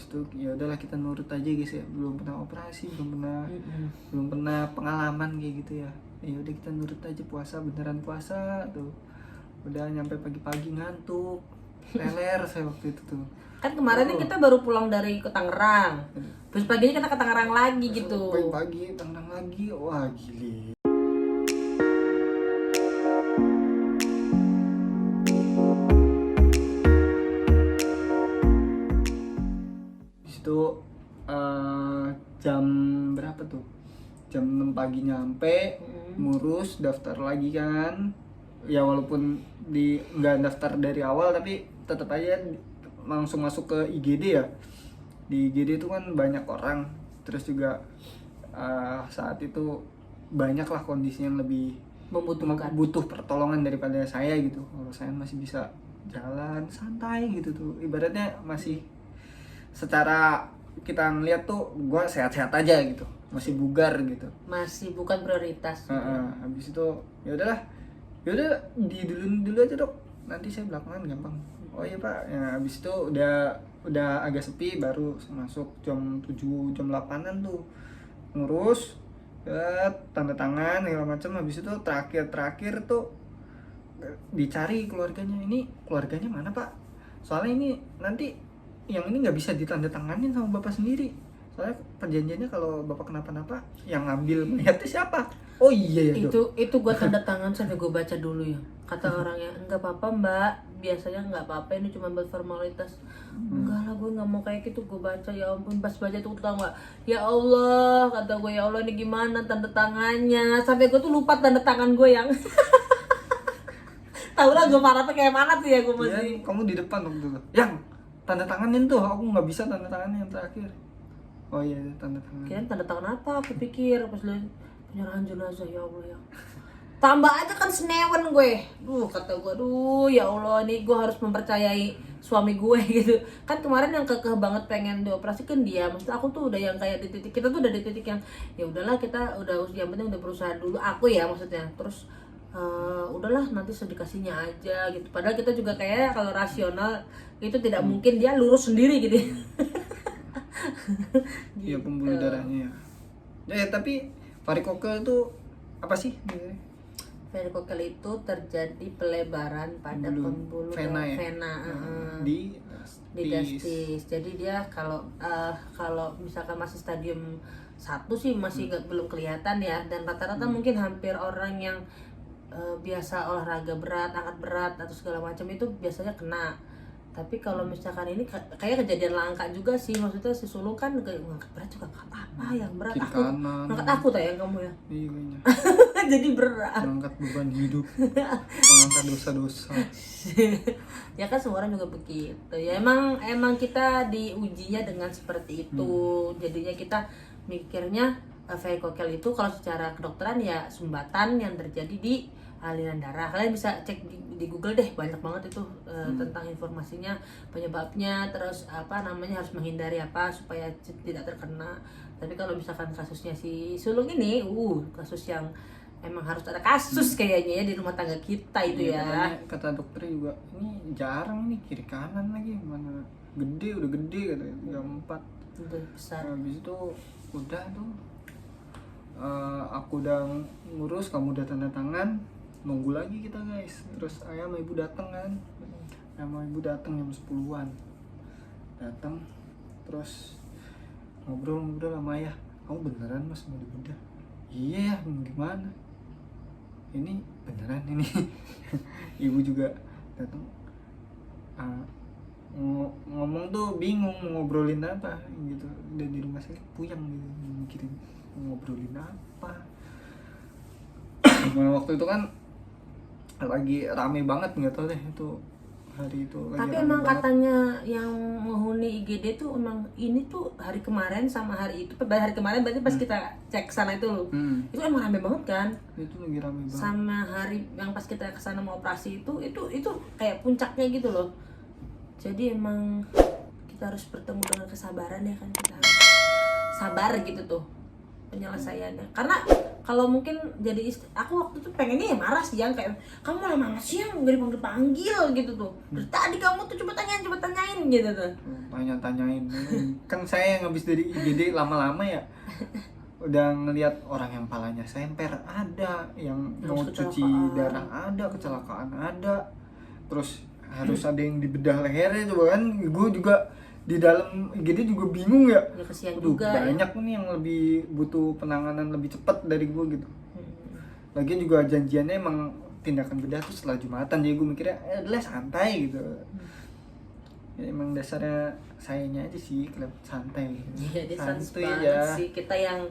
habis itu ya udahlah kita nurut aja guys ya, belum pernah operasi, belum pernah pengalaman kayak gitu ya. Ya udah kita nurut aja, puasa beneran puasa tuh. Udah nyampe pagi-pagi ngantuk, leler saya waktu itu tuh. Kan kemarin nih kita baru pulang dari ke Tangerang, terus paginya kita ke Tangerang lagi gitu. Pagi-pagi Tangerang lagi, wah gile. Itu jam berapa tuh? Jam 6 pagi nyampe, ngurus daftar lagi kan. Ya walaupun nggak daftar dari awal tapi tetap aja langsung masuk ke IGD ya. Di IGD itu kan banyak orang, terus juga saat itu banyak lah kondisi yang lebih butuh pertolongan daripada saya gitu. Kalau saya masih bisa jalan santai gitu tuh, ibaratnya masih secara kita ngeliat tuh gue sehat-sehat aja gitu, masih bugar gitu, masih bukan prioritas. Habis itu ya udahlah, ya udah dulu aja dok, nanti saya belakangan gampang. Oh iya pak, ya habis itu udah agak sepi, baru masuk jam 7 jam 8-an tuh ngurus tanda tangan segala macam. Habis itu terakhir tuh dicari keluarganya, ini keluarganya mana pak, soalnya ini nanti yang ini nggak bisa ditandatanganin sama bapak sendiri, soalnya perjanjiannya kalau bapak kenapa-napa yang ngambil mayatnya siapa. Oh iya ya dok, itu gua tanda tangan sampai gua baca dulu ya, kata orangnya enggak apa-apa mbak, biasanya nggak apa-apa, ini cuma buat formalitas. Enggak lah, gue nggak mau kayak gitu. Gue baca, ya ampun, pas baca tuh tau nggak, ya Allah, kata gue, ya Allah ini gimana tanda tangannya, sampai gue tuh lupa tanda tangan gue yang tahu lah gue parah tuh kayak mana tuh ya gue masih. Ya, kamu di depan waktu itu yang tanda tanganin tuh, aku nggak bisa tanda tangannya yang terakhir. Oh iya tanda tangan. Kirain tanda tangan apa, aku pikir pas lihat penyerahan jenazah, ya Allah ya. Tambah aja kan senewen gue. Kata gue, ya Allah, nih gue harus mempercayai suami gue gitu. Kan kemarin yang kekeh banget pengen dioperasi kan dia. Maksud aku tuh udah yang kayak di titik, kita tuh udah di titik yang ya udahlah, kita udah, yang penting udah berusaha dulu, aku ya maksudnya. Terus udahlah nanti sedikasinya aja gitu. Padahal kita juga kayak kalau rasional itu tidak mungkin dia lurus sendiri gitu. Iya, pembuluh darahnya ya. Tapi varikokel itu apa sih? Varikokel itu terjadi pelebaran pada pembuluh vena, di testis. Jadi dia kalau misalkan masih stadium 1 sih masih belum kelihatan ya, dan rata-rata mungkin hampir orang yang biasa olahraga berat, angkat berat atau segala macam itu biasanya kena. Tapi kalau misalkan ini kayak kejadian langka juga sih, maksudnya si sulung kan ngangkat berat juga nggak apa-apa, yang berat kiri aku kanan. ngangkat aku tayang kamu ya. Iya kayaknya. Jadi berat. Mengangkat beban hidup, mengangkat dosa-dosa. Ya kan semua orang juga begitu. Ya emang kita diujinya dengan seperti itu. Jadinya kita mikirnya varikokel itu kalau secara kedokteran ya sumbatan yang terjadi di aliran darah. Kalian bisa cek di Google deh, banyak banget itu tentang informasinya, penyebabnya, terus apa namanya, harus menghindari apa supaya tidak terkena. Tapi kalau misalkan kasusnya si sulung ini, kasus yang emang harus ada kasus kayaknya ya di rumah tangga kita itu ya. Kata dokter juga, ini jarang nih kiri kanan lagi, mana udah gede katanya, 34 udah besar. Habis itu udah tuh aku udah ngurus, kamu udah tanda tangan, nunggu lagi kita guys. Terus ayah sama ibu datang kan, sama ibu datang jam 10-an datang, terus ngobrol sama ayah, kamu beneran mas mau dibedah? Iya ya, gimana ini beneran ini. Ibu juga datang, ngomong tuh bingung mau ngobrolin apa gitu, dan di rumah sakit puyeng gitu mikirin mau ngobrolin apa. Nah, waktu itu kan lagi rame banget, nggak tahu deh itu hari itu lagi. Tapi emang banget. Katanya yang menghuni IGD tuh emang ini tuh hari kemarin sama hari itu, hari kemarin berarti pas kita cek sana itu loh, itu emang rame banget kan. Itu lagi rame banget. Sama hari yang pas kita kesana mau operasi itu kayak puncaknya gitu loh. Jadi emang kita harus bertemu dengan kesabaran ya kan, kita harus sabar gitu tuh. penyelesaiannya. Karena kalau mungkin jadi aku waktu itu pengennya ya marah sih, yang kayak kamu lama amat sih yang nggak dipanggil gitu tuh. Terus tadi kamu tuh coba tanyain gitu tuh. Tanyain kan saya yang habis dari IGD lama-lama ya udah ngelihat orang yang palanya semper ada, yang mau cuci darah ada, kecelakaan ada, terus harus ada yang dibedah lehernya coba kan. Gue juga di dalam IGD juga bingung ya, kesian juga banyak ya. nih yang lebih butuh penanganan lebih cepat dari gue gitu. Lagian juga janjiannya emang tindakan bedah tuh setelah Jumatan, jadi gue mikirnya adalah santai gitu. Ya, emang dasarnya sayanya aja sih kelihatan santai. Iya, dia santai ya sih. Kita yang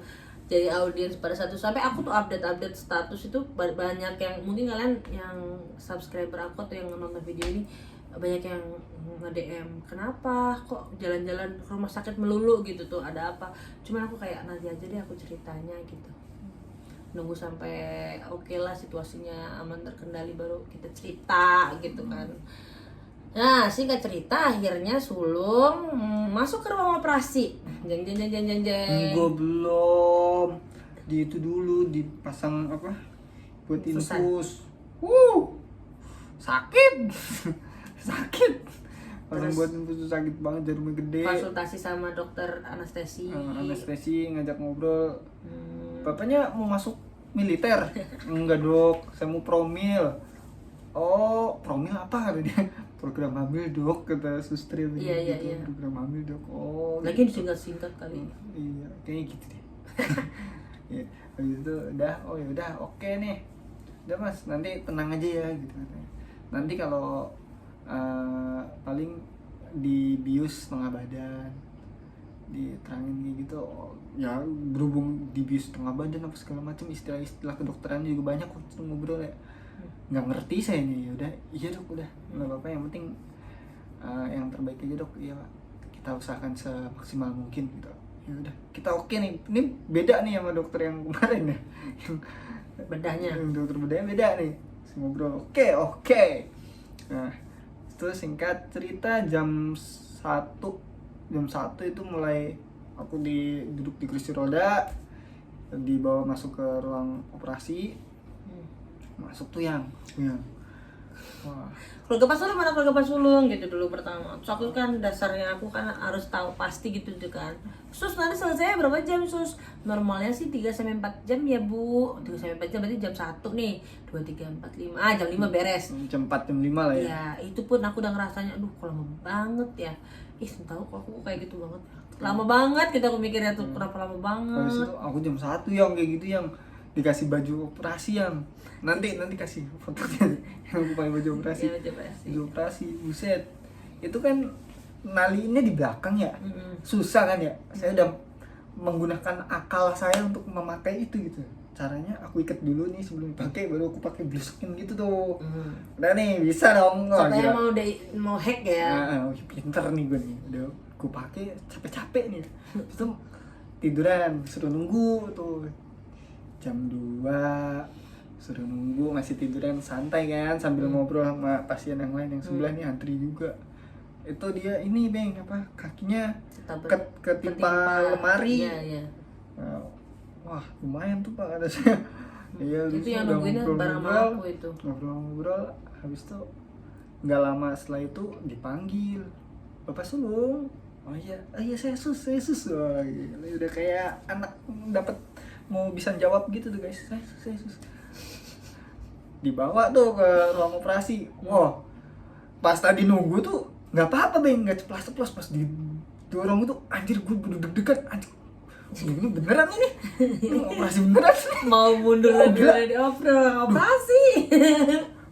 jadi audiens pada satu sampai aku tuh update status itu banyak yang mungkin kalian yang subscriber aku atau yang nonton video ini banyak yang nge-DM, kenapa kok jalan-jalan ke rumah sakit melulu gitu tuh, ada apa? Cuman aku kayak nanti aja deh aku ceritanya gitu. Nunggu sampai oke lah situasinya aman terkendali baru kita cerita gitu kan. Nah, singkat cerita akhirnya sulung masuk ke ruang operasi. Jeng. Gue belum. Di itu dulu dipasang apa? Buat infus. Sakit. Sakit. Pasang buat infus sakit banget, jarumnya gede. Konsultasi sama dokter anestesi. Anestesi ngajak ngobrol. Bapaknya mau masuk militer. Enggak, Dok. Saya mau promil. Oh, promil apa kata dia? Program hamil, Dok, kata suster. Iya. Program hamil, Dok. Oh, lagi disingkat-singkat kali. Iya, kayaknya gitu deh. Ya, habis itu udah, oh ya udah, oke nih. Udah Mas, nanti tenang aja ya gitu katanya. Nanti kalau paling dibius setengah badan, diterangin kayak gitu. Oh, ya berhubung dibius setengah badan apa segala macam, istilah-istilah kedokteran juga banyak waktu ngobrol ya. Nggak ngerti saya nih. Udah, iya Dok, udah nggak apa-apa, yang penting yang terbaik aja Dok. Iya Pak, kita usahakan semaksimal mungkin gitu. Ya udah, kita oke nih. Ini beda nih sama dokter yang kemarin ya, yang bedahnya, yang dokter bedanya beda nih. Ngobrol oke. Nah, terus singkat cerita jam 1 itu mulai aku duduk di kursi roda, dibawa masuk ke ruang operasi. Masuk tuh yang wah, keluarga Pak Sulung mana keluarga Pak Sulung gitu dulu pertama. Terus aku kan dasarnya aku kan harus tahu pasti gitu kan. Sus nanti selesai berapa jam Sus? Normalnya sih 3-4 jam ya Bu. 3-4 jam berarti jam 1 nih. 2, 3, 4, 5. Jam 5 beres. jam 4, jam 5 lah ya. Ya itu pun aku udah ngerasanya aduh kok lama banget ya. Tahu kok aku kayak gitu banget. Lama banget kita aku mikirnya tuh kenapa lama banget. Habis itu aku jam 1 yang kayak gitu, yang dikasih baju operasi, yang nanti kasih fotonya yang aku pakai baju operasi. Ya, baju operasi, buset. Itu kan naliinnya di belakang ya. Susah kan ya. Saya udah menggunakan akal saya untuk memakai itu gitu. Caranya aku ikat dulu nih sebelum dipakai, baru aku pakai blusukin gitu tuh. Udah nih bisa dong. Sampai mau hack ya. Pinter nih gue nih. Udah aku pakai capek-capek nih. Terus tuh tiduran, suruh nunggu tuh. Jam 2 suruh nunggu, masih tiduran santai kan sambil ngobrol sama pasien yang lain yang sebelah nih antri juga. Itu dia ini Bang, apa kakinya ketimpa lemari. Iya. Wah lumayan tuh Pak, ada saya. Iya, itu yang nungguinnya bareng sama aku itu. Ngobrol, habis itu nggak lama setelah itu dipanggil Bapak Sulung. Oh iya saya sus. Wah, gila, udah kayak anak dapat mau bisa jawab gitu tuh guys. Saya sus. Dibawa tuh ke ruang operasi. Wah, pas tadi nunggu tuh nggak apa-apa Bang, nggak ceplas-ceplos. Pas didorong itu anjir gue deg-degan anjir. Ini beneran ini operasi beneran. Mau mundur dari operasi.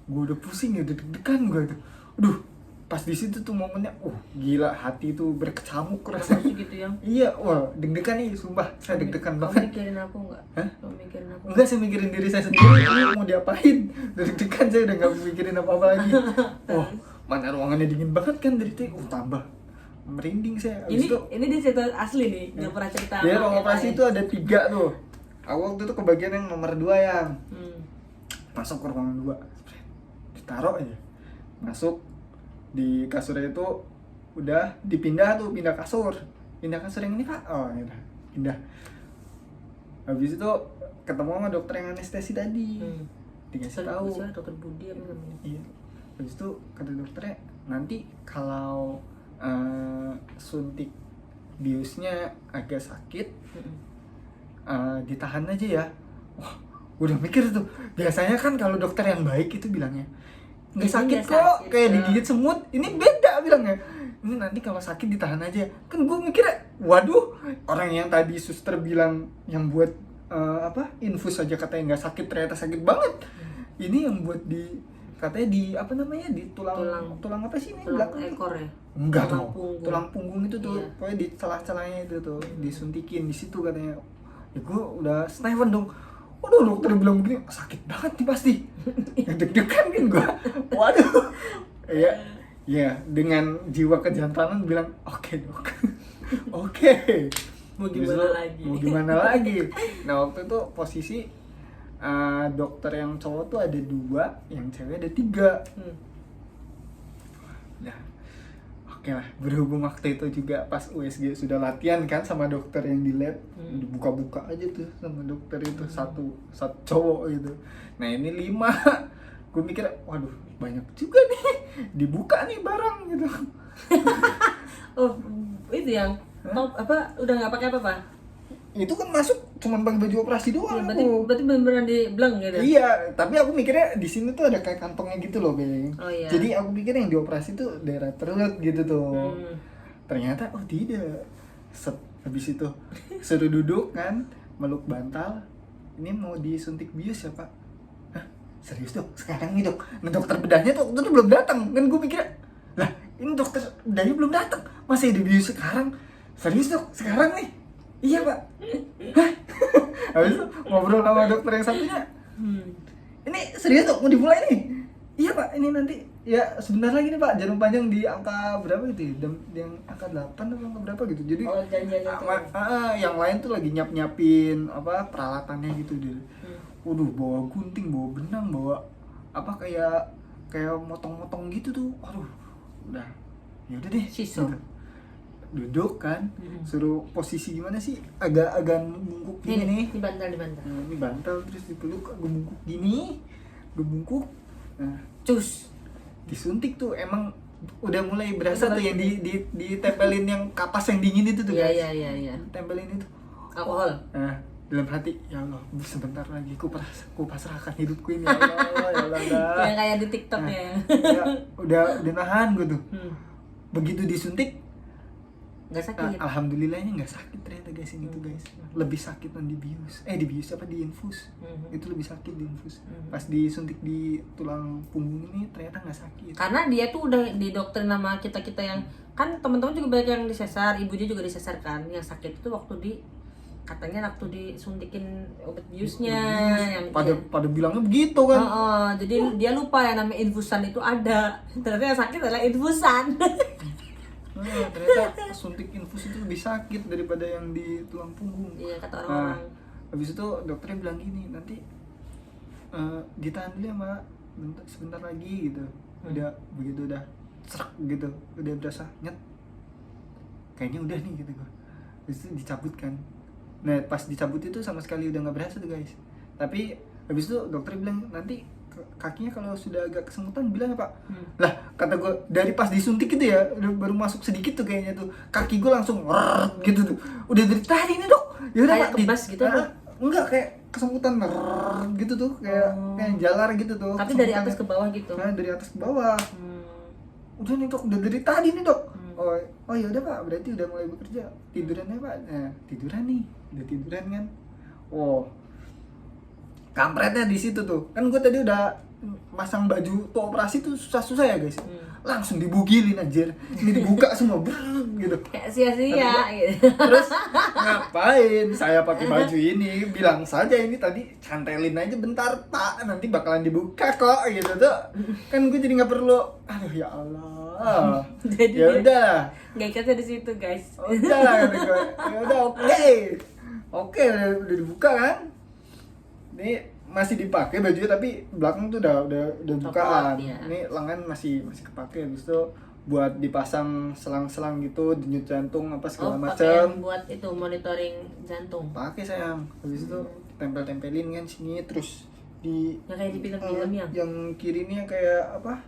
Gue udah pusing ya, deg-degan gue tuh. Aduh, pas di situ tuh momennya, gila, hati tuh berkecamuk rasanya gitu ya. Iya, wah deg-degan nih, sumpah saya deg-degan banget. Kamu mikirin aku nggak? Hah? Kamu mikirin aku? Enggak, saya mikirin diri saya sendiri. Ini mau diapain? Deg-degan, saya udah nggak mikirin apa-apa lagi. Mana ruangannya dingin banget kan dari tadi. Tambah merinding saya. Ini dia cerita asli nih, nggak pernah cerita. Ya, ruang operasi itu ada 3 tuh. Aku waktu itu kebagian yang nomor 2 yang masuk ke ruangan 2, ditaruh aja, masuk di kasurnya itu udah dipindah kasur yang ini Pak. Oh ya udah pindah. Habis itu ketemu sama dokter yang anestesi tadi, dikasih tahu. Siapa dokter Budi apa namanya? Iya. Habis itu kata dokternya nanti kalau suntik biusnya agak sakit, ditahan aja ya. Wah, udah mikir tuh. Biasanya kan kalau dokter yang baik itu bilangnya nggak sakit kok, kayak digigit semut. Ini beda bilangnya. Ini nanti kalau sakit ditahan aja. Kan gue mikirnya, waduh, orang yang tadi suster bilang yang buat infus aja katanya nggak sakit, ternyata sakit banget. Ini yang buat di katanya di apa namanya di tulang apa sih ini tulang belakang ekor ya? enggak tulang dong punggung. tulang punggung itu tuh Iya. pokoknya di celah-celahnya itu tuh disuntikin di situ katanya. Ya gue udah Steven dong. Waduh, dokter bilang begini sakit banget nih pasti. Deg-degan kan gue. Waduh. Iya. Ya, dengan jiwa kejantanan bilang, "Oke, Dok." Oke. Mau gimana Justru, lagi? Mau gimana lagi? Nah, waktu itu posisi dokter yang cowok tuh ada 2, yang cewek ada 3. Nah, oke lah. Berhubung waktu itu juga pas USG sudah latihan kan sama dokter yang di lab, dibuka-buka aja tuh sama dokter itu satu cowok gitu. Nah ini 5, gue mikir, waduh banyak juga nih, dibuka nih barang gitu. Oh, itu yang top apa? Udah nggak pakai apa-apa? Itu kan masuk cuman pakai baju operasi doang. Berarti beneran di bleng gitu. Iya, tapi aku mikirnya di sini tuh ada kayak kantongnya gitu loh, Beng. Oh, iya. Jadi aku pikir yang dioperasi tuh daerah perut gitu tuh. Ternyata oh tidak. Habis itu suruh duduk kan, meluk bantal. Ini mau disuntik bius ya, Pak? Hah? Serius, Dok? Sekarang nih, Dok. Nah, dokter bedahnya tuh belum datang. Kan gue mikirnya, lah, ini dokter bedahnya belum datang. Masa dibius sekarang? Serius, Dok? Sekarang nih? Iya, Pak. Hah? Habis itu ngobrol sama dokter yang satunya. Ini serius, Dok? Mau dimulai nih? Iya, Pak. Ini nanti ya sebentar lagi nih, Pak. Jarum panjang di angka berapa gitu ya? Yang angka 8 atau angka berapa gitu. Jadi janjiannya yang lain tuh lagi nyap-nyapin apa peralatannya gitu deh. Waduh, bawa gunting, bawa benang, bawa apa kayak motong-motong gitu tuh. Waduh. Udah. Ya udah deh. Siso. Gitu. Duduk kan, suruh posisi gimana sih? Agak bungkuk gini nih. Di bantal. Nah, ini bantal terus dipeluk, gebungkuk gini, gebungkuk. Nah, Cus. disuntik tuh emang udah mulai berasa tuh yang ditempelin yang kapas yang dingin itu tuh guys. Iya. Tempelin itu. Alkohol. Nah, dalam hati, ya Allah, sebentar lagi ku pasrahkan hidupku ini, ya Allah, ya Allah. Yang kayak di TikTok Nah, ya. udah nahan gue tuh. Begitu disuntik, Nggak sakit. alhamdulillahnya nggak sakit ternyata guys ini tuh guys. Lebih sakit di bius apa di infus. Itu lebih sakit di infus. Pas disuntik di tulang punggung ini ternyata nggak sakit. Karena dia tuh udah didoktrin nama kita yang kan teman-teman juga banyak yang disesar, ibunya juga disesar kan. Yang sakit itu katanya waktu disuntikin obat biusnya yang pada bilangnya begitu kan. Jadi dia lupa yang namanya infusan itu ada. Ternyata yang sakit adalah infusan. Ternyata suntik infus itu lebih sakit daripada yang di tulang punggung. Iya, kata orang-orang. Habis itu dokternya bilang gini, nanti ditahan dulu ya, Mbak. Sebentar lagi gitu. Udah begitu udah serak gitu, udah berasa nyet. Kayaknya udah nih gitu gua. Habis itu dicabut kan. Nah, pas dicabut itu sama sekali udah nggak berasa tuh, guys. Tapi habis itu dokternya bilang nanti kakinya kalau sudah agak kesemutan bilang ya, Pak. Lah kata gue dari pas disuntik itu ya baru masuk sedikit tuh kayaknya tuh kaki gue langsung gitu tuh udah dari tadi nih, Dok. Ya udah, Pak, kebas gitu enggak kayak kesemutan gitu tuh kayak jalar gitu tuh. Tapi dari atas ke bawah gitu. Nah, dari atas ke bawah. Udah nih, Dok, udah dari tadi nih, Dok. Oh ya udah, Pak, berarti udah mulai bekerja. Tidurannya, Pak. Nah, tiduran nih. Udah tiduran kan. Kampretnya di situ tuh. Kan gue tadi udah masang baju tuh operasi tuh susah-susah ya, guys. Langsung dibugilin anjir. Ini dibuka semua gitu. Kayak sia-sia gitu. Terus ngapain saya pakai baju ini? Bilang saja ini tadi cantelin aja bentar, Pak. Nanti bakalan dibuka kok gitu tuh. Kan gue jadi nggak perlu. Aduh ya Allah. Jadi ya udah. Nggak ikatnya di situ, guys. Udah lah kata gue. Ya udah, oke, udah dibuka kan. Ini masih dipakai bajunya tapi belakang tuh udah bukaan. Ya. Ini lengan masih kepake. Habis itu buat dipasang selang-selang gitu, denyut jantung apa segala pakai macam. yang buat itu monitoring jantung. Pakai sayang. Habis itu tempel-tempelin kan sini, terus di Yang kayak di film-film yang kiri ini yang kayak apa?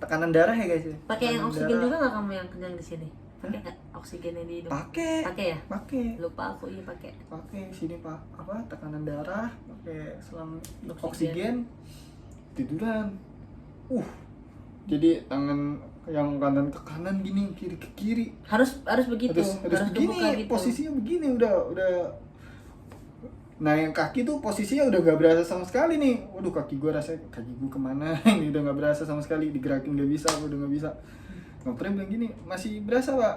Tekanan darah ya guys ya. Pakai yang Tekanan oksigen darah. juga nggak kamu yang kenyang di sini? Pakai nggak oksigennya di hidung? Pakai. Pakai ya? Pakai. Lupa aku, iya pakai. Pakai sini Pak. Apa? Tekanan darah, pakai selang Oksigen. oksigen. Tiduran. Jadi tangan yang kanan ke kanan gini, kiri ke kiri. Harus begitu. Harus begini, kebuka gitu. posisinya begini udah. Nah yang kaki tuh posisinya udah gak berasa sama sekali nih. Waduh kaki gue kemana? Ini udah gak berasa sama sekali, digerakin gak bisa, udah gak bisa. Dokternya bilang gini, masih berasa pak?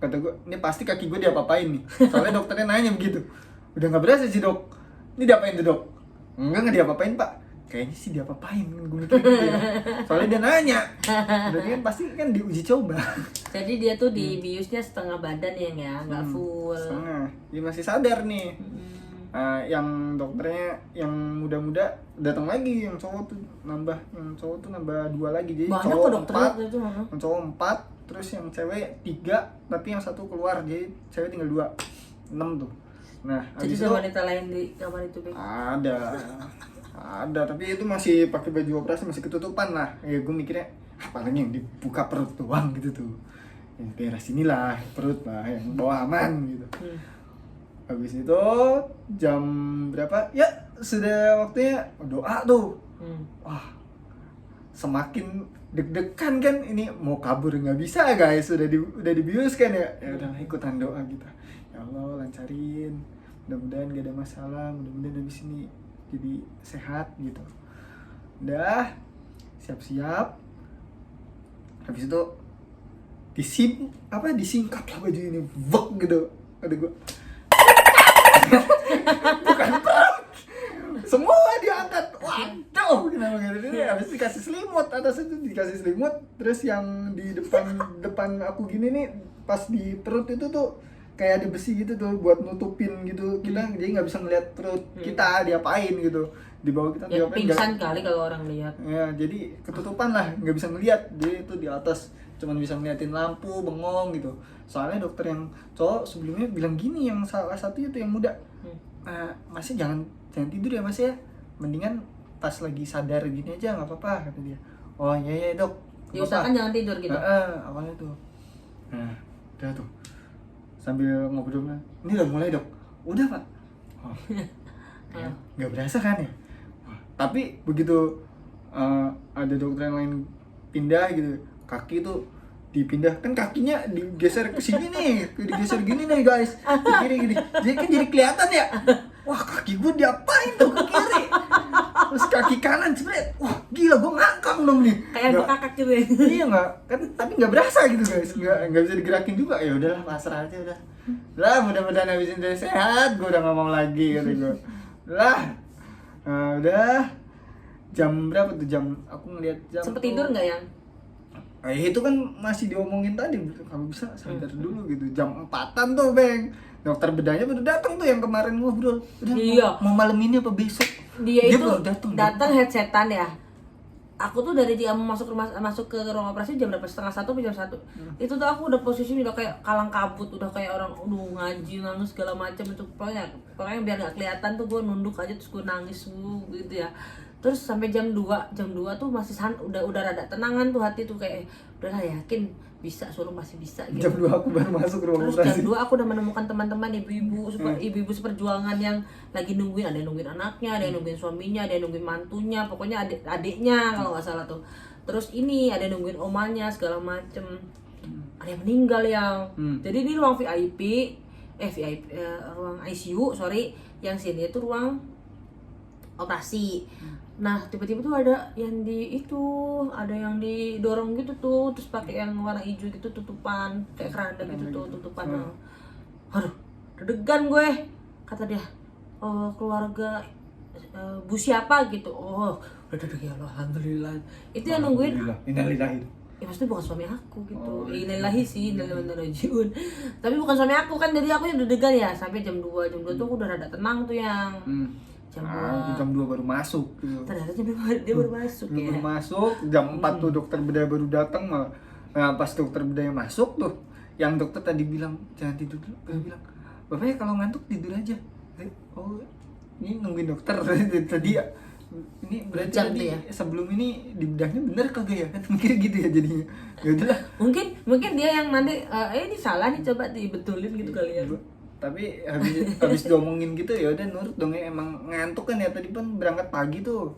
Kata gue, ini pasti kaki gue diapa-apain nih. Soalnya dokternya nanya begitu. Udah gak berasa sih dok. Ini diapain tuh dok? Enggak diapa-apain pak. Kayaknya sih diapa-apain, gue mikir gitu ya. Soalnya dia nanya. Berarti kan pasti kan diuji coba. Jadi dia tuh di biusnya setengah badan ya, nggak full. Setengah. Dia masih sadar nih. Yang dokternya yang muda-muda datang lagi, yang cowok tuh nambah 2 lagi, jadi Banyak cowok kok dokter 4, itu mana? yang cowok 4, terus yang cewek 3, tapi yang 1 keluar, jadi cewek tinggal 2, 6 tuh. Nah Jadi habis ada itu wanita lain di kamar itu Bang? ada, tapi itu masih pakai baju operasi, masih ketutupan lah. Ya gue mikirnya apalagi yang dibuka perut doang gitu tuh, yang daerah sinilah perut lah, yang bawah aman gitu. Habis itu jam berapa? Ya sudah waktunya doa tuh. Wah, semakin deg-degan kan, ini mau kabur nggak bisa guys, udah dibius kan ya. Ya udah ikutan doa kita. Ya Allah lancarin, mudah-mudahan gak ada masalah, mudah-mudahan habis ini jadi sehat gitu. Udah siap-siap. Habis itu disingkap lah baju ini, vok gitu. Ada gue bukan perut, semua diangkat. Waduh, kenapa gitu? Habis dikasih selimut, atas itu dikasih selimut, terus yang di depan aku gini nih, pas di perut itu tuh kayak ada besi gitu tuh buat nutupin gitu. Kita jadi nggak bisa ngeliat perut kita diapain gitu. Di bawah kita Ya diapain, pingsan kali kalau orang lihat. ya jadi ketutupan lah, nggak bisa ngeliat. Jadi itu di atas cuman bisa ngeliatin lampu bengong gitu. Soalnya dokter yang cowok sebelumnya bilang gini, yang salah satu itu yang muda, masnya jangan tidur ya mas ya, mendingan pas lagi sadar gini aja nggak apa-apa, kata dia. Oh iya dok, Diusahakan jangan tidur gitu. awalnya tuh. Nah udah tuh sambil ngobrol, ini udah mulai dok. Udah pak. Oh, nggak berasa kan ya. Tapi begitu ada dokter yang lain pindah gitu, kaki tuh dipindah, kan kakinya digeser ke sini nih, digeser gini nih guys, ke kiri gini, jadi kelihatan ya. Wah kaki gue diapain tuh ke kiri, terus kaki kanan jebret, wah gila gue ngangkang dong nih. Kayak bekakak gitu ya. Iya nggak kan, tapi nggak berasa gitu guys, nggak bisa digerakin juga. Ya udahlah pasrah aja udah lah, mudah-mudahan habis ini sehat, gue udah nggak mau lagi kata gue lah. Udah jam berapa tuh, aku ngeliat jam Sempet tuh, tidur nggak yang? itu kan masih diomongin tadi, kalau bisa sadar dulu gitu. Jam 4-an tuh Bang, dokter bedanya baru datang tuh yang kemarin ngobrol. Udah Iya. mau malam ini apa besok? Dia itu baru datang headsetan ya. Aku tuh dari dia masuk ke ruang operasi jam berapa? 12:30 atau jam 1. Itu tuh aku udah posisi udah kayak kalang kabut, udah kayak orang ngaji nangis segala macam itu. Pokoknya biar nggak kelihatan tuh gue nunduk aja terus gue nangis gitu ya. Terus sampai jam 2 tuh masih udah rada tenangan tuh hati tuh, kayak udahlah yakin bisa, suruh masih bisa gitu. Jam 2 aku baru masuk ruang Terus operasi. jam 2 aku udah menemukan teman-teman ibu-ibu seperjuangan yang lagi nungguin, ada yang nungguin anaknya, ada yang nungguin suaminya, ada yang nungguin mantunya, pokoknya adiknya kalau nggak salah tuh. Terus ini ada yang nungguin omanya segala macem. Ada yang meninggal yang. Jadi ini ruang ruang ICU, yang sini itu ruang operasi. Nah tiba-tiba tuh ada yang ada yang didorong gitu tuh, terus pakai yang warna hijau gitu, tutupan kayak keranda gitu tuh, tutupan. Aduh, deg-degan gue, kata dia, keluarga bu siapa gitu. Oh udah deg ya Allah, alhamdulillah. Itu yang nungguin. Innalillahi. Ya pasti bukan suami aku gitu. Innalillahi sih, innalillahi. Tapi bukan suami aku kan, jadi aku yang deg-degan ya. Sampai jam 2 tuh aku udah rada tenang tuh yang. Jam 2 baru masuk gitu. Ternyata dia baru masuk ya. Baru masuk, jam 4 tuh dokter bedah baru datang malah. Nah pas dokter bedanya masuk tuh, yang dokter tadi bilang jangan tidur dulu, gue bilang bapaknya kalau ngantuk tidur aja. Oh ini nungguin dokter tadi ya. Ini berarti Jam tadi tuh ya? sebelum ini di bedahnya bener kagak ya kan mikir gitu ya jadinya. Ya udahlah. Mungkin dia yang nanti ini salah nih, coba dibetulin gitu kali ya. Tapi habis diomongin gitu ya udah nurut dong ya, emang ngantuk kan ya, tadi pun berangkat pagi tuh.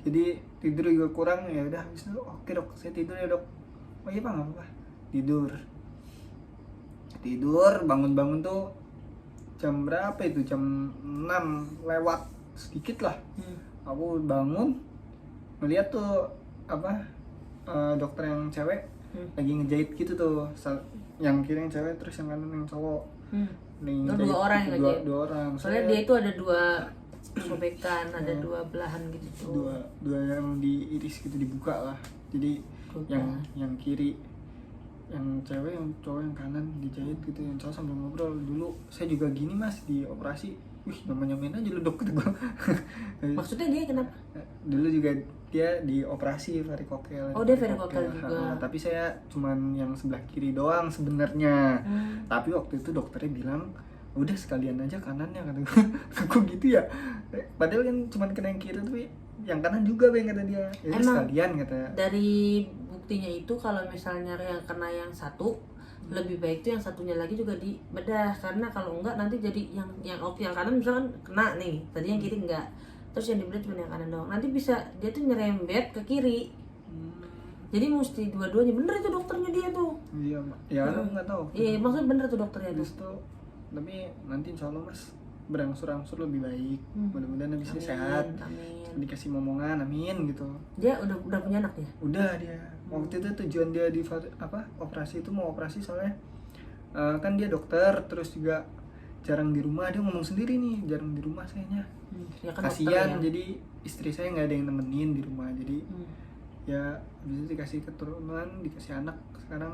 Jadi tidur juga kurang, ya udah habis itu oke dok saya tidur ya dok. Oh iya pak nggak apa-apa. Tidur bangun tuh jam berapa itu, jam 6 lewat sedikit lah. Aku bangun ngeliat tuh apa dokter yang cewek lagi ngejahit gitu tuh, yang kiri yang cewek terus yang kanan yang cowok. Nih, Oh, dua orang yang ngejahit. dua orang. Soalnya dia itu ada 2 sobekan, ada 2 belahan gitu tuh. dua yang diiris gitu, dibuka lah. Jadi Buka. yang kiri yang cewek, yang cowok yang kanan dijahit gitu. Yang cowok sambil ngobrol, dulu saya juga gini mas di operasi. Wih namanya main aja lu dok, kata gua. Maksudnya dia kenapa? Dulu juga dia di operasi varikokel. Oh, dia varikokel juga. Tapi saya cuman yang sebelah kiri doang sebenarnya. Tapi waktu itu dokternya bilang udah sekalian aja kanannya, kata gua. Aku gitu ya. Padahal kan cuman kena yang kiri, tapi yang kanan juga bang, kata dia. Ya udah Emang sekalian, kata. Dari buktinya itu kalau misalnya yang kena yang satu, lebih baik tuh yang satunya lagi juga dibedah, karena kalau enggak nanti jadi yang kanan misalkan kena nih, tadi yang kiri enggak, terus yang dibedah cuma yang kanan doang, nanti bisa dia tuh nyerembet ke kiri. Jadi mesti dua-duanya. Bener itu dokternya dia tuh. Iya ya aku nggak tahu. Iya maksudnya bener tuh dokternya tuh. Terus tuh, tapi nanti insya Allah mas berangsur-angsur lebih baik. Mudah-mudahan habisnya sehat, Amin. dikasih momongan, amin gitu. Dia udah punya anak ya? Udah dia. Waktu itu tujuan dia di operasi itu mau operasi soalnya kan dia dokter, terus juga jarang di rumah, dia ngomong sendiri nih jarang di rumah sayanya. Ya kan dokter Kasian, ya. jadi istri saya nggak ada yang nemenin di rumah, jadi ya habis itu dikasih keturunan, dikasih anak, sekarang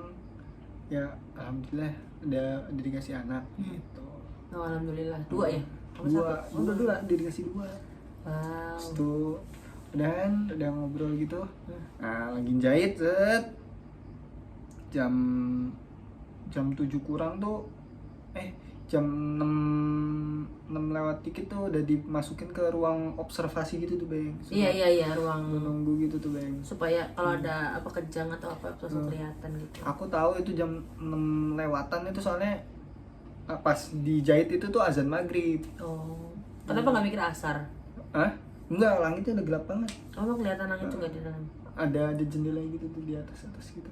ya alhamdulillah udah dikasih anak gitu. Oh, alhamdulillah. 2 ya? Apa Dua, satu? Oh, dua. dikasih 2. Wow. Terus tuh udah ngobrol gitu. Nah, lagi jahit jam 7 kurang tuh jam 6 lewat dikit tuh udah dimasukin ke ruang observasi gitu tuh bang. Iya, ruang Menunggu gitu tuh bang. supaya kalau ada apa kejang atau apa langsung kelihatan gitu. Aku tahu itu jam 6 lewatan itu soalnya pas dijahit itu tuh azan maghrib. Oh. Kenapa nggak mikir asar? Hah? Enggak, langitnya udah gelap banget. Oh, emang kelihatan angin juga di dalam. Ada jendela gitu tuh di atas gitu.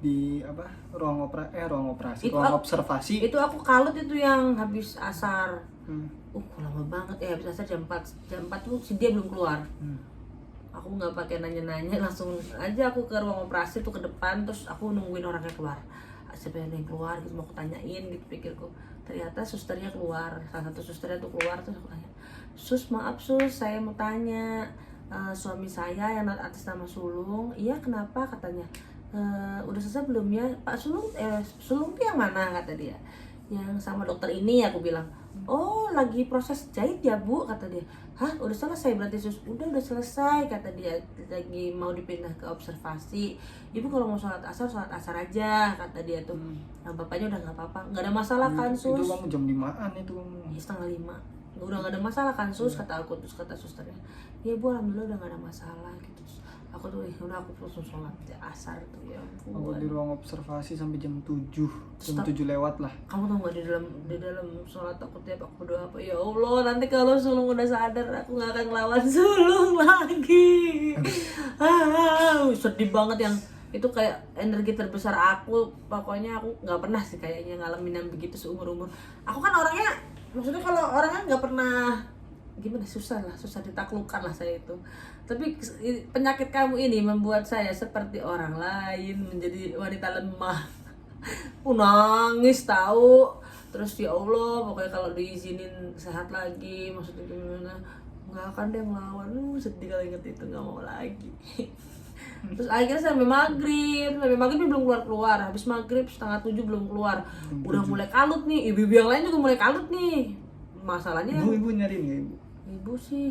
Di apa? Ruang operasi, Itu ruang observasi. Itu aku kalut itu yang habis asar. Hmm. Lama banget ya, habis asar jam 4. Jam 4 tuh si dia belum keluar. Aku nggak pakai nanya-nanya, langsung aja aku ke ruang operasi tuh ke depan, terus aku nungguin orangnya keluar. Siapa yang keluar gitu, mau aku tanyain gitu pikirku. Ternyata susternya keluar, salah satu susternya tuh keluar, terus aku tanya, "Sus, maaf sus, saya mau tanya, suami saya yang atas nama Sulung." "Iya kenapa?" katanya. "Udah selesai belum ya Pak Sulung?" "Sulung tuh yang mana?" kata dia. "Yang sama dokter ini," aku bilang. "Oh lagi proses jahit ya Bu?" kata dia. "Hah udah selesai berarti sus?" Udah selesai," kata dia, lagi mau dipindah ke observasi. "Ibu kalau mau sholat asar aja," kata dia tuh. Nah, bapaknya udah nggak apa-apa, nggak ada masalah kan sus. Itu kamu jam 5-an itu kamu. Ya, 4:30 udah nggak ada masalah kan sus, kata aku. Terus kata susternya, "Iya Bu alhamdulillah udah nggak ada masalah," gitu. Aku tuh udah aku langsung sholat asar tuh ya Aku ampun. di ruang observasi sampai jam 7 lewat lah. Kamu tau gak di dalam sholat aku tiap aku berdoa apa, ya Allah nanti kalau Sulung udah sadar aku nggak akan ngelawan Sulung lagi. Sedih banget, yang itu kayak energi terbesar aku. Pokoknya aku nggak pernah sih kayaknya ngalamin yang begitu seumur umur. Aku kan orangnya, maksudnya kalau orangnya nggak pernah gimana, susah ditaklukkan lah saya itu. Tapi penyakit kamu ini membuat saya seperti orang lain, menjadi wanita lemah. Aku nangis tahu. Terus ya Allah pokoknya kalau diizinin sehat lagi, maksudnya gimana, nggak akan deh ngelawan. Sedih kalau inget itu, nggak mau lagi. Terus akhirnya sampai maghrib belum keluar. Habis maghrib 6:30 belum keluar. Udah mulai kalut nih, ibu-ibu yang lain juga mulai kalut nih. Masalahnya Ibu nyariin ya ibu? Ibu sih,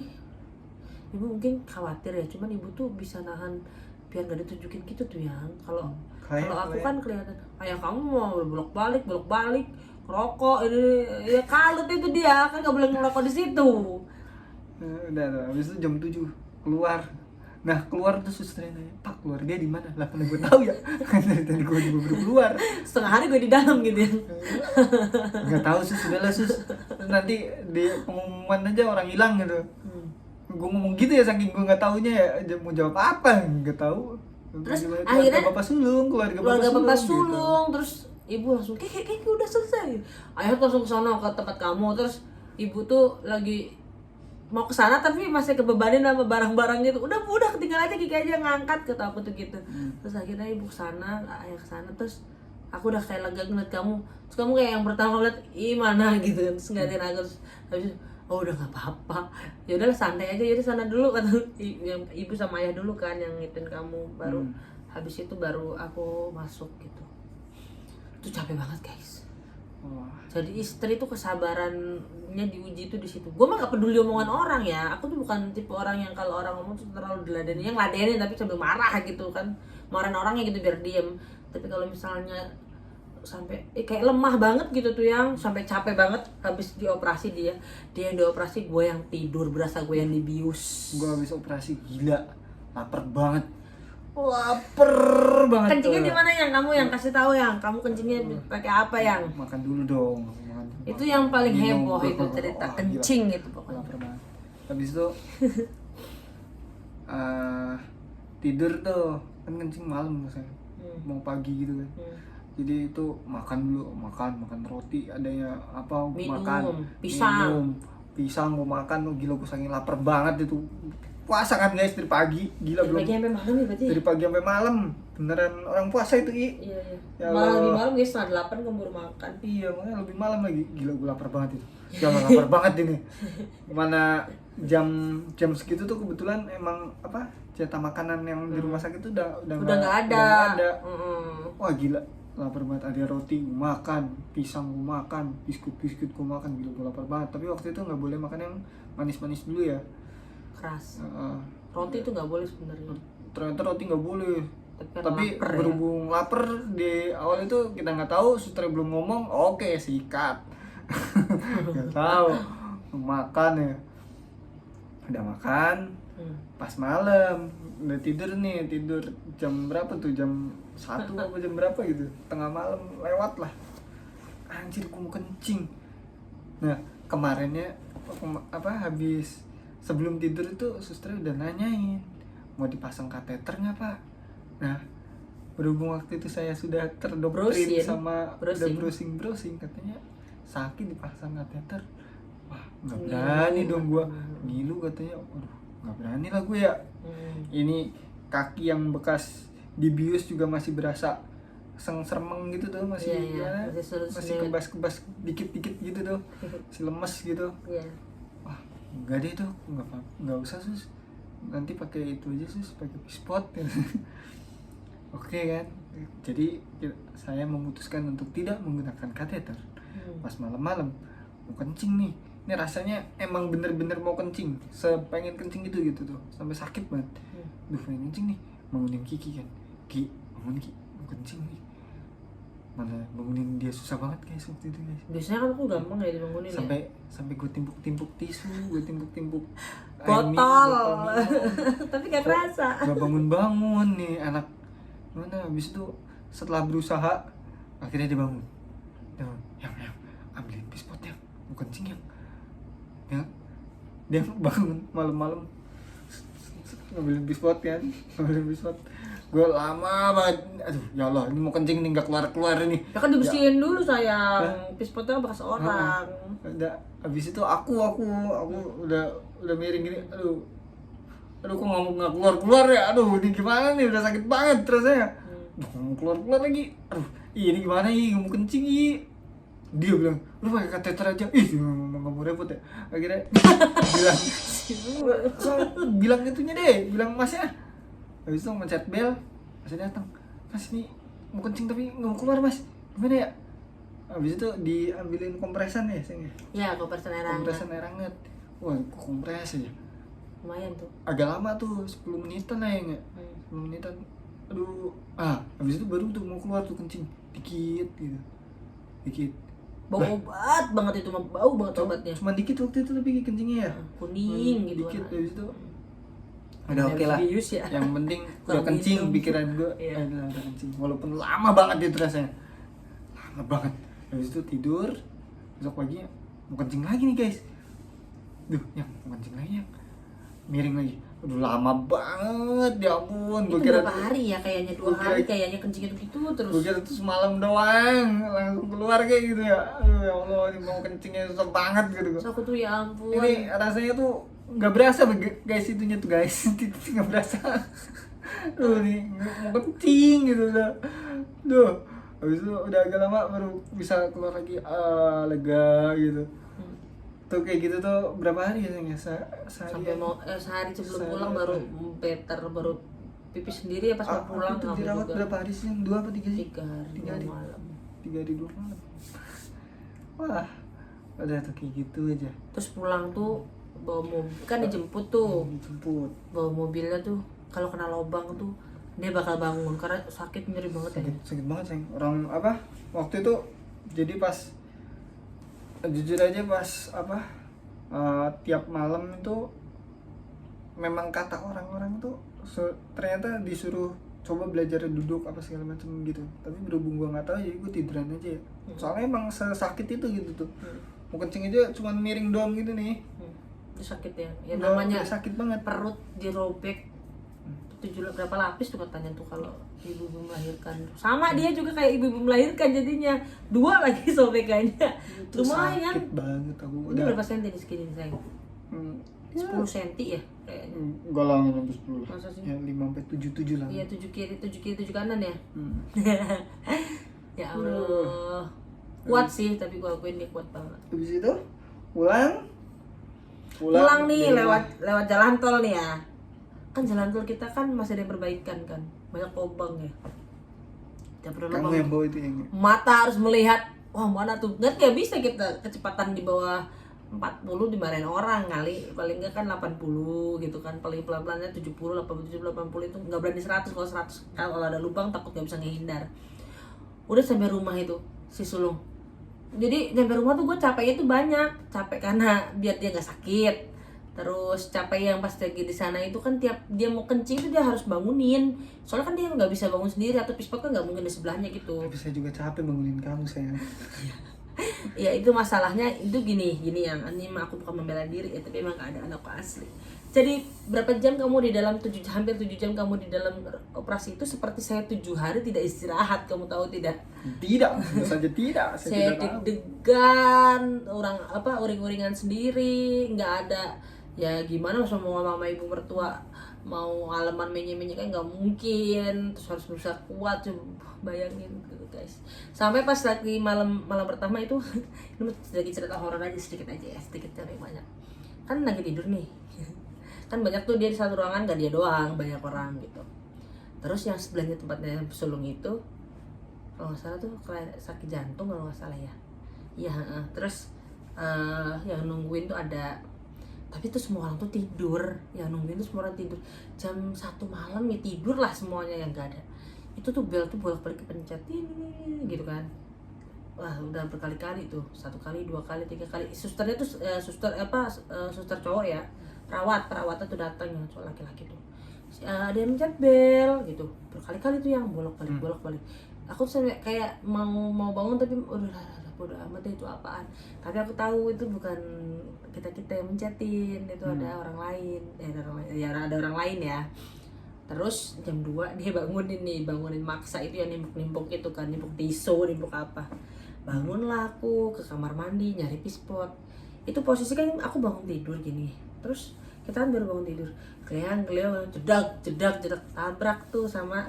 ibu mungkin khawatir ya, cuman ibu tuh bisa nahan biar gak ditunjukin gitu tuh yang kalau Kayak kalau aku kayak- kan kelihatan ayah kamu mau bolak balik rokok ini ya kalut itu dia kan nggak boleh ngerokok di situ. Udah tuh, habis itu jam 7 keluar. Nah keluar tuh susternya nanya, Pak keluarga di mana? Lah mana gue tahu ya. Kan dari tadi gue juga baru keluar. Setengah hari gue di dalam gitu ya. Nggak tahu sus, sudahlah sus. Nanti di pengumuman aja orang hilang gitu. Gue ngomong gitu ya saking gue nggak taunya ya mau jawab apa nggak tahu. Terus Keluarga akhirnya bapak sulung, keluarga bapak gitu. sulung terus ibu langsung kayak udah selesai. Ayah tuh langsung ke sono ke tempat kamu terus ibu tuh lagi mau ke sana tapi masih kebebanin sama barang-barang gitu. Udah ketinggalan aja Kiki aja ngangkat kata aku tuh gitu. Terus akhirnya ibu ke sana, ayah ke sana terus aku udah kayak lega ngeliat kamu. Terus kamu kayak yang pertama lihat, "Ih, mana?" gitu kan. Terus ngeliatin aku terus habis itu, "Oh, udah enggak apa-apa. Ya udahlah santai aja jadi sana dulu," kata yang ibu sama ayah dulu kan yang ngitin kamu. Baru habis itu baru aku masuk gitu. Itu capek banget, guys. Wah. Jadi istri tuh kesabarannya diuji tuh di situ. Gue mah gak peduli omongan orang ya. Aku tuh bukan tipe orang yang kalau orang ngomong tuh terlalu diladenin, yang ladenin tapi sambil marah gitu kan. Marahin orangnya gitu biar diem. Tapi kalau misalnya sampai kayak lemah banget gitu tuh yang sampai capek banget habis dioperasi dia yang dioperasi, gue yang tidur berasa gue yang dibius. Gue habis operasi gila, lapar banget. Lapar banget. Kencingnya di mana yang kamu yang kasih tahu yang kamu kencingnya pakai apa yang? Makan dulu dong. Makan. Itu yang paling Minum. heboh itu cerita Wah, gila. kencing gitu pokoknya. Lapar banget. Habis itu tidur tuh kan kencing malam saya. Mau pagi gitu kan. Jadi itu makan dulu, makan roti, adanya apa Minum, makan pisang. pisang gue makan, gila gue saking lapar banget itu. Puasa kan guys dari pagi, gila Dari belum. pagi sampai malam ya berarti? Dari pagi sampai malam, beneran orang puasa itu Iya. Ya Malah Allah. lebih malam guys, setengah 8 kamu baru makan. Iya, makanya lebih malam lagi. Gila gue lapar banget itu. Gila lapar banget ini. Mana jam segitu tuh kebetulan emang apa? Jatah makanan yang di rumah sakit tuh udah Udah nggak ada. nggak ada. Mm-mm. Wah gila, lapar banget. Ada roti gue makan, pisang gue makan, biskuit gue makan. Gila gue lapar banget. Tapi waktu itu nggak boleh makan yang manis-manis dulu ya. Keras. Roti itu nggak boleh sebenarnya. Ternyata roti nggak boleh. Kan Tapi lapar ya. berhubung lapar di awal itu kita nggak tahu, suster belum ngomong, oke sikat. Nggak tahu, makan ya. Udah makan, pas malam udah tidur jam berapa tuh, jam 1 apa jam berapa gitu, tengah malam lewat lah. Anjir gue mau kencing. Nah kemarinnya habis sebelum tidur itu suster udah nanyain mau dipasang kateter nggak pak. Nah berhubung waktu itu saya sudah terdoktrin sama udah browsing katanya sakit dipasang kateter. Wah nggak berani dong gua, ngilu katanya. Waduh nggak berani lah gue ya. Ini kaki yang bekas dibius juga masih berasa seremeng gitu tuh, masih Iya, masih kebas dikit-dikit gitu tuh, masih lemes gitu. Iya. Wah enggak deh tuh, nggak usah sus, nanti pakai itu aja sus, pakai pispot. Oke kan, jadi saya memutuskan untuk tidak menggunakan kateter. Pas malam-malam mau kencing nih, ini rasanya emang bener-bener mau kencing, sepengen kencing gitu tuh, sampai sakit banget. Duh pengen kencing nih, bangunin Kiki kan, Ki bangun Ki, mau kencing nih. Mana bangunin dia susah banget guys waktu itu guys. Biasanya kan aku gampang ya dibangunin Sampai gue timpuk tisu, gue timpuk botol. Tapi gak kerasa. Gak bangun nih anak. Mana habis itu setelah berusaha akhirnya dia bangun. Yang ambilin pispot yang mau kencing yang. Dia bangun malam-malam ngambilin pispot kan, gue lama banget. Aduh ya Allah, ini mau kencing nih nggak keluar ini. Ya kan dibersihin dulu sayang. Pispotnya bekas orang. Udah habis itu aku udah miring gini. Aduh kok nggak keluar ya. Aduh ini gimana nih, udah sakit banget rasanya. Nggak keluar lagi. Aduh ini gimana mau kencing Dia bilang lu pakai kateter aja. Ih nggak mau repot ya. Akhirnya bilang itunya deh, bilang masnya. Habis itu mencet bel, masnya datang. Mas ini mau kencing tapi nggak mau keluar mas, gimana ya? Habis itu diambilin kompresan ya, sayang. Ya kompresan air hangat. Kompresan air hangat. Wah, kok kompres aja. lumayan tuh. agak lama tuh 10 menitan lah ya nggak 10 menitan. Aduh, habis itu baru tuh mau keluar tuh kencing dikit gitu, dikit. Bau obat banget itu mah, bau banget obatnya. Cuma dikit waktu itu tapi kencingnya ya. Kuning gitu. Dikit kan. habis itu. Udah oke lah. Bius ya. Yang penting udah Kurang kencing minum. pikiran gue. Iya. Udah kencing. Walaupun lama banget itu rasanya. Lama banget. Habis itu tidur. Besok paginya mau kencing lagi nih guys. Duh, yang mau kencing lagi yang miring lagi. Aduh lama banget, ya ampun. Itu berapa hari ya kayaknya, 2 hari kayaknya kencing itu terus. Gue kira tuh semalam doang, langsung keluar kayak gitu ya. Aduh ya Allah, ini mau kencingnya susah banget gitu. Terus aku tuh ya ampun. Ini rasanya tuh nggak berasa guys, itunya tuh guys. Titik nggak berasa. Duh nih, mau kencing gitu udah. Duh, habis itu udah agak lama baru bisa keluar lagi, lega gitu. Tuh kayak gitu tuh berapa hari ya sayang ya? Sampai mau sehari sebelum pulang baru better, baru pipis sendiri ya pas mau pulang. Aku tuh dirawat berapa hari sih? 2 apa 3 sih? 3 hari 3 hari. 2 malam. 3 hari 2 malam. Wah, udah tuh kayak gitu aja. Terus pulang tuh bawa mobil, kan dijemput tuh. Dijemput. Bawa mobilnya tuh kalau kena lubang tuh dia bakal bangun karena sakit, nyeri banget ya. Sakit banget sayang. Orang apa? Waktu itu jadi pas jujur aja pas apa? Tiap malam itu memang kata orang-orang tuh ternyata disuruh coba belajar duduk apa segala macam gitu, tapi berhubung gua nggak tahu jadi gua tiduran aja ya. Soalnya emang sakit itu gitu tuh. Mau kencing aja cuma miring doang gitu nih. Itu sakit ya. Ya Udah namanya sakit banget. perut dirobek 7 berapa lapis tuh katanya tuh kalau ibu-ibu melahirkan. Sama dia juga kayak ibu-ibu melahirkan jadinya 2 lagi sobekannya. Itu Lumayan. sakit banget aku Ini udah. berapa senti di segini sayang? 10 senti ya kayaknya. Enggak lah, nyampe 10. Masa sih? Ya 5 sampai 7 lah. Iya 7 kiri 7 kanan ya. Ya Allah. Kuat sih, tapi gua akuin dia kuat banget. Habis itu Pulang nih jadi lewat jalan tol nih ya. Kan jalan tol kita kan masih ada yang perbaikan kan. Banyak lubang ya. Tiap ada kamu lubang. yang bawa itu yang Mata harus melihat, wah mana tuh. Nggak bisa kita kecepatan di bawah 40 dimarahin orang kali. Paling enggak kan 80 gitu kan. Paling pelan-pelannya 70, 80, 80 itu nggak berani 100. Kalau 100 kalau ada lubang takut nggak bisa ngehindar. Udah sampai rumah itu si sulung. Jadi nyampe rumah tuh gue capeknya tuh banyak. Capek karena biar dia nggak sakit. Terus capek yang pas lagi di sana itu kan tiap dia mau kencing itu dia harus bangunin. Soalnya kan dia nggak bisa bangun sendiri atau pispot kan nggak mungkin di sebelahnya gitu. tapi saya juga capek bangunin kamu sayang. Ya itu masalahnya itu gini yang ini mah aku bukan membela diri ya, tapi emang keadaan aku asli. Jadi berapa jam kamu di dalam hampir 7 jam kamu di dalam operasi itu seperti saya 7 hari tidak istirahat, kamu tahu tidak? Tidak, tentu saja tidak. Saya tidak tahu. deg-degan, orang apa uring-uringan sendiri, nggak ada ya gimana sama mama ibu mertua mau aleman menye-menye kan nggak mungkin, terus harus berusaha kuat, coba bayangin gitu guys. Sampai pas lagi malam pertama itu ini lagi cerita horor aja sedikit aja ya, sedikit tapi banyak. Kan lagi tidur nih. Kan banyak tuh dia di satu ruangan, gak dia doang, banyak orang gitu. Terus yang sebelahnya tempatnya sulung itu kalau nggak salah tuh sakit jantung kalau nggak salah ya. Iya, terus yang nungguin tuh ada, tapi tuh semua orang tuh tidur, yang nungguin tuh semua orang tidur. Jam 1 malam ya tidur lah semuanya yang gak ada. Itu tuh bel tuh bolak-balik kepencet gitu kan. Wah udah berkali-kali tuh, 1 kali, 2 kali, 3 kali. Susternya tuh suster cowok ya, perawatnya tuh datang yang cowok laki-laki tuh. Ada yang mencet bel gitu, berkali-kali tuh yang bolak-balik. Aku tuh kayak mau bangun tapi udah amat deh itu apaan. Tapi aku tahu itu bukan kita yang mencetin, itu ada orang lain. Ada orang lain ya. Terus jam 2 dia bangunin maksa itu yang nimpuk itu kan, nimpuk tisu, nimpuk apa. Bangunlah aku ke kamar mandi nyari pispot. Itu posisi kan aku bangun tidur gini. Terus kita kan baru bangun tidur. Jedak tabrak tuh sama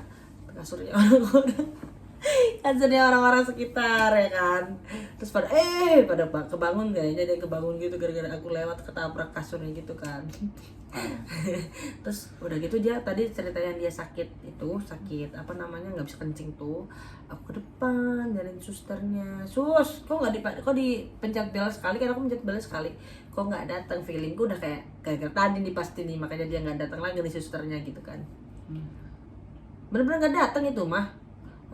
kasurnya orang-orang. Kasiannya orang-orang sekitar ya kan. Terus pada kebangun kayaknya dia kebangun gitu gara-gara aku lewat ketabrak kasurnya gitu kan. Terus udah gitu dia tadi ceritanya dia sakit apa namanya nggak bisa kencing tuh. Aku ke depan nyariin susternya, sus kok dipencet bel sekali, kan aku pencet bel sekali kok nggak datang. Feelingku udah kayak tadi nih pasti nih, makanya dia nggak datang lagi nih susternya gitu kan. Bener-bener nggak datang itu mah.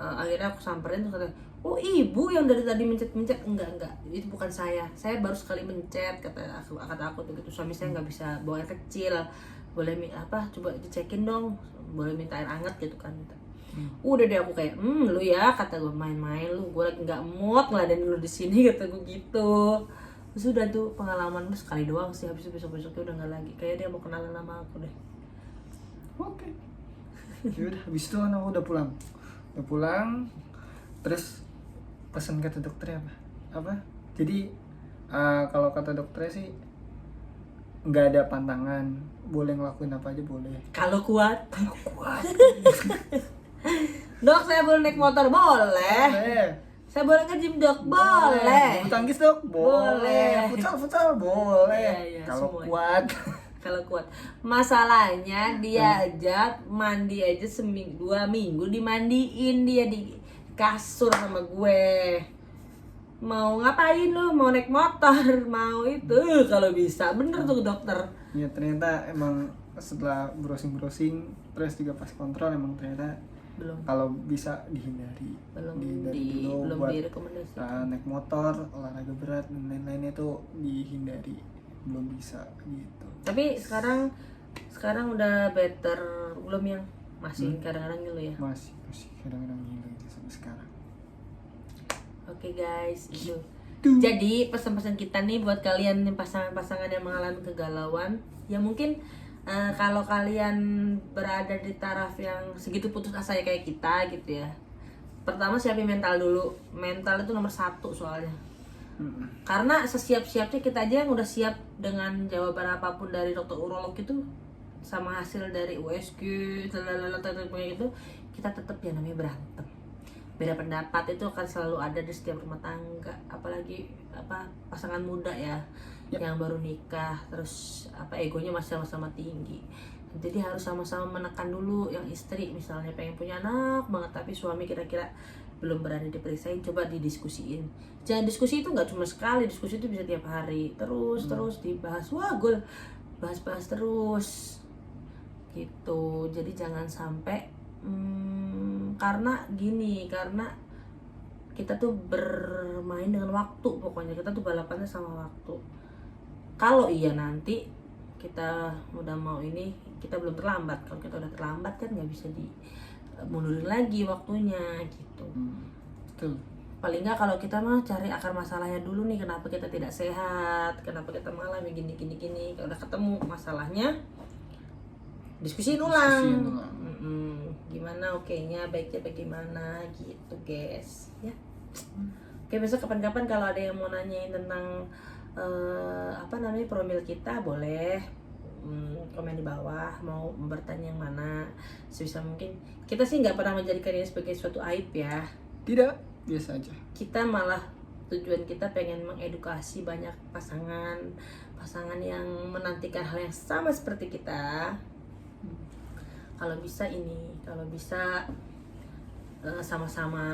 Akhirnya aku samperin terus katanya, oh ibu yang dari tadi mencet-mencet. Enggak itu bukan saya baru sekali mencet, kata aku tuh gitu. Suami saya nggak bisa bawa air kecil, boleh coba dicekin dong, boleh minta air hangat gitu kan. Udah deh aku kayak lu ya, kata gue, main-main lu, gue lagi nggak mood ngeladenin lu di sini, kata gue gitu. Terus udah tuh pengalaman lu sekali doang sih, habis itu besok-besoknya udah nggak lagi, kayak dia mau kenalan sama aku deh. Oke. Yaudah, habis itu kan aku udah pulang, terus pesan kata dokternya apa? Jadi kalau kata dokternya sih nggak ada pantangan, boleh ngelakuin apa aja boleh. Kalau kuat. Dok, saya boleh naik motor? Boleh. Saya boleh nge-gym dok? Boleh. Bulu tangkis dok? Boleh. Futsal boleh. Iya, Kalau semua. kuat. Kalau kuat. Masalahnya dia aja mandi aja 2 minggu dimandiin dia di kasur sama gue. Mau ngapain lu? Mau naik motor? Mau itu? Kalau bisa. Bener tuh dokter. Ya ternyata emang setelah browsing terus juga pas kontrol emang ternyata Belum. kalau bisa dihindari dulu Belum buat direkomendasikan. naik motor, olahraga berat dan lain-lain itu dihindari, belum bisa gitu. Tapi sekarang udah better belum yang masih kadang-kadang ngilu ya? Masih kadang-kadang gila gitu sampai sekarang. Oke guys, itu. Tuh. Jadi pesan-pesan kita nih buat kalian yang pasangan-pasangan yang mengalami kegalauan, ya mungkin kalau kalian berada di taraf yang segitu putus asa ya kayak kita gitu ya. Pertama siapin mental dulu. Mental itu nomor 1 soalnya. Karena sesiap-siapnya kita aja yang udah siap dengan jawaban apapun dari dokter urolog itu, sama hasil dari USG gitu, kita tetap ya namanya berantem. Beda pendapat itu akan selalu ada di setiap rumah tangga, apalagi pasangan muda ya. Yang baru nikah, terus egonya masih sama-sama tinggi. Jadi harus sama-sama menekan dulu. Yang istri misalnya pengen punya anak banget, tapi suami kira-kira belum berani diperiksain, coba didiskusiin. Jangan diskusi itu nggak cuma sekali, diskusi itu bisa tiap hari, terus dibahas. Wah, gue bahas terus gitu. Jadi jangan sampai karena kita tuh bermain dengan waktu, pokoknya kita tuh balapannya sama waktu. Kalau iya nanti kita udah mau ini, kita belum terlambat. Kalau kita udah terlambat kan nggak bisa dimundurin lagi waktunya gitu. Betul. Paling nggak kalau kita mah cari akar masalahnya dulu nih, kenapa kita tidak sehat, kenapa kita mengalami gini. Kalau udah ketemu masalahnya, diskusiin ulang. Gimana okenya, baiknya bagaimana gitu guys ya. Oke, besok kapan-kapan kalau ada yang mau nanyain tentang profil kita, boleh komen di bawah, mau bertanya yang mana sebisa mungkin. Kita sih nggak pernah menjadikan ini sebagai suatu aib ya, tidak, biasa aja. Kita malah tujuan kita pengen mengedukasi banyak pasangan yang menantikan hal yang sama seperti kita. Kalau bisa sama-sama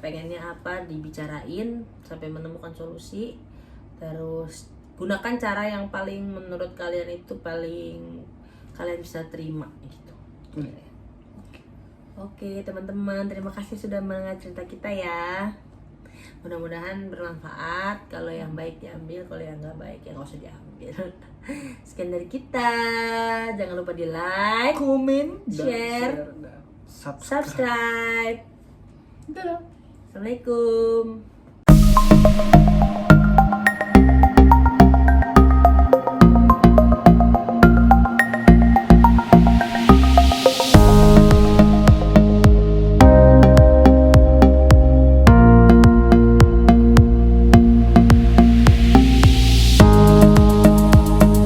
pengennya apa dibicarain sampai menemukan solusi. Terus gunakan cara yang paling menurut kalian itu paling kalian bisa terima gitu. Oke teman-teman, terima kasih sudah mendengar cerita kita ya. Mudah-mudahan bermanfaat. Kalau yang baik diambil, kalau yang nggak baik ya nggak usah diambil. Sekian dari kita. Jangan lupa di like, komen, share, dan subscribe. Dadah. Assalamualaikum.